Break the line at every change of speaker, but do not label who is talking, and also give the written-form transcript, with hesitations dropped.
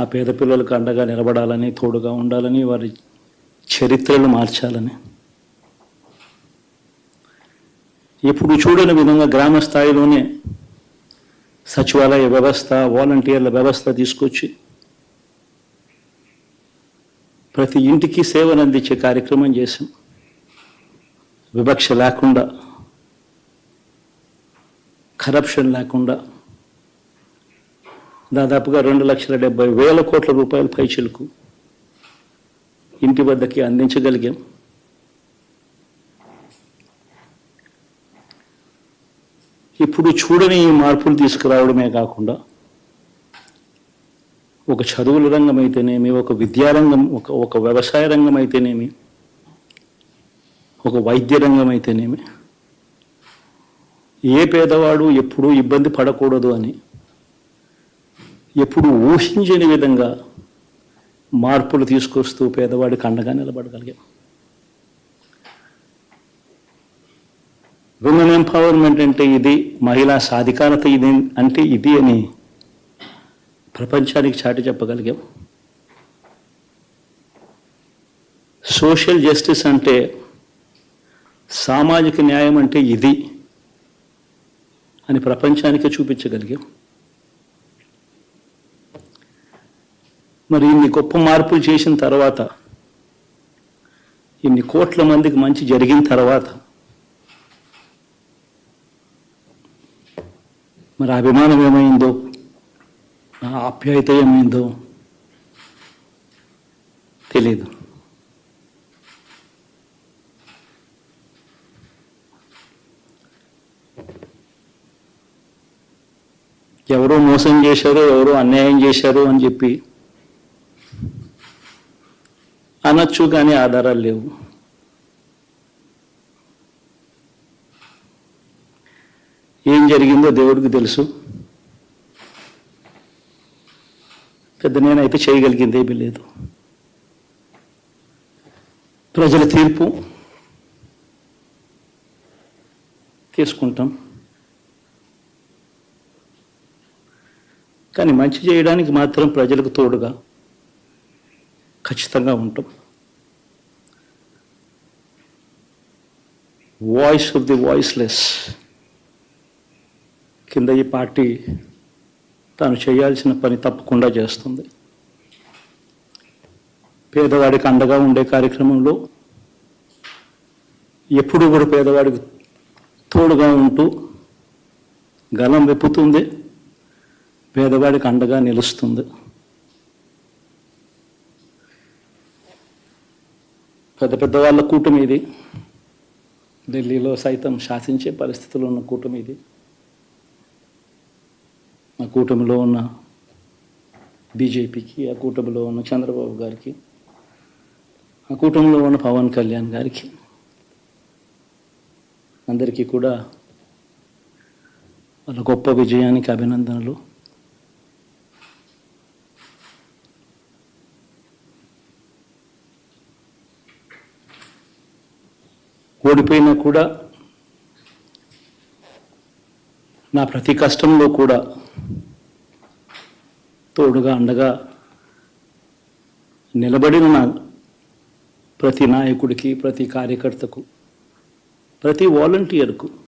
ఆ పేద పిల్లలకు అండగా నిలబడాలని, తోడుగా ఉండాలని, వారి చరిత్రలు మార్చాలని, ఎప్పుడు చూడని విధంగా గ్రామ స్థాయిలోనే సచివాలయ వ్యవస్థ, వాలంటీర్ల వ్యవస్థ తీసుకొచ్చి ప్రతి ఇంటికి సేవలు అందించే కార్యక్రమం చేశాం. వివక్ష లేకుండా, కరప్షన్ లేకుండా దాదాపుగా 2,70,000 కోట్ల రూపాయల పైచిలకు ఇంటి వద్దకి అందించగలిగాం. ఇప్పుడు చూడని ఈ మార్పులు తీసుకురావడమే కాకుండా ఒక చదువుల రంగం అయితేనేమి, ఒక విద్యారంగం, ఒక వ్యవసాయ రంగం అయితేనేమి, ఒక వైద్య రంగం అయితేనేమి, ఏ పేదవాడు ఎప్పుడూ ఇబ్బంది పడకూడదు అని ఎప్పుడు ఊహించని విధంగా మార్పులు తీసుకొస్తూ పేదవాడికి అండగా నిలబడగలిగాం. విమెన్ ఎంపవర్మెంట్ అంటే ఇది, మహిళా సాధికారత ఇది అంటే ఇది అని ప్రపంచానికి చాటి చెప్పగలిగాం. సోషల్ జస్టిస్ అంటే, సామాజిక న్యాయం అంటే ఇది అని ప్రపంచానికి చూపించగలిగాం. మరి ఇన్ని గొప్ప మార్పులు చేసిన తర్వాత, ఇన్ని కోట్ల మందికి మంచి జరిగిన తర్వాత మరి అభిమానం ఏమైందో, నా ఆప్యాయత ఏమైందో తెలీదు. ఎవరో మోసం చేశారు, ఎవరో అన్యాయం చేశారు అని చెప్పి అనొచ్చు, కానీ ఆధారాలు లేవు. ఏం జరిగిందో దేవుడికి తెలుసు. పెద్ద నేనైతే చేయగలిగింది ఏమీ లేదు. ప్రజల తీర్పు తీసుకుంటాం, కానీ మంచి చేయడానికి మాత్రం ప్రజలకు తోడుగా ఖచ్చితంగా ఉంటాం. వాయిస్ ఆఫ్ ది వాయిస్లెస్ కింద ఈ పార్టీ తాను చేయాల్సిన పని తప్పకుండా చేస్తుంది. పేదవాడికి అండగా ఉండే కార్యక్రమంలో ఎప్పుడూ కూడా పేదవాడికి తోడుగా ఉంటూ గలం విప్పుతుంది, పేదవాడికి అండగా నిలుస్తుంది. పెద్ద పెద్ద వాళ్ళ కూటమి ఇది, ఢిల్లీలో సైతం శాసించే పరిస్థితుల్లో ఉన్న కూటమి ఇది. ఆ కూటమిలో ఉన్న బీజేపీకి, ఆ కూటమిలో ఉన్న చంద్రబాబు గారికి, ఆ కూటమిలో ఉన్న పవన్ కళ్యాణ్ గారికి, అందరికీ కూడా వాళ్ళ గొప్ప విజయానికి అభినందనలు. ఓడిపోయినా కూడా నా ప్రతి కష్టంలో కూడా తోడుగా అండగా నిలబడిన నా ప్రతి నాయకుడికి, ప్రతి కార్యకర్తకు, ప్రతి వాలంటీర్కు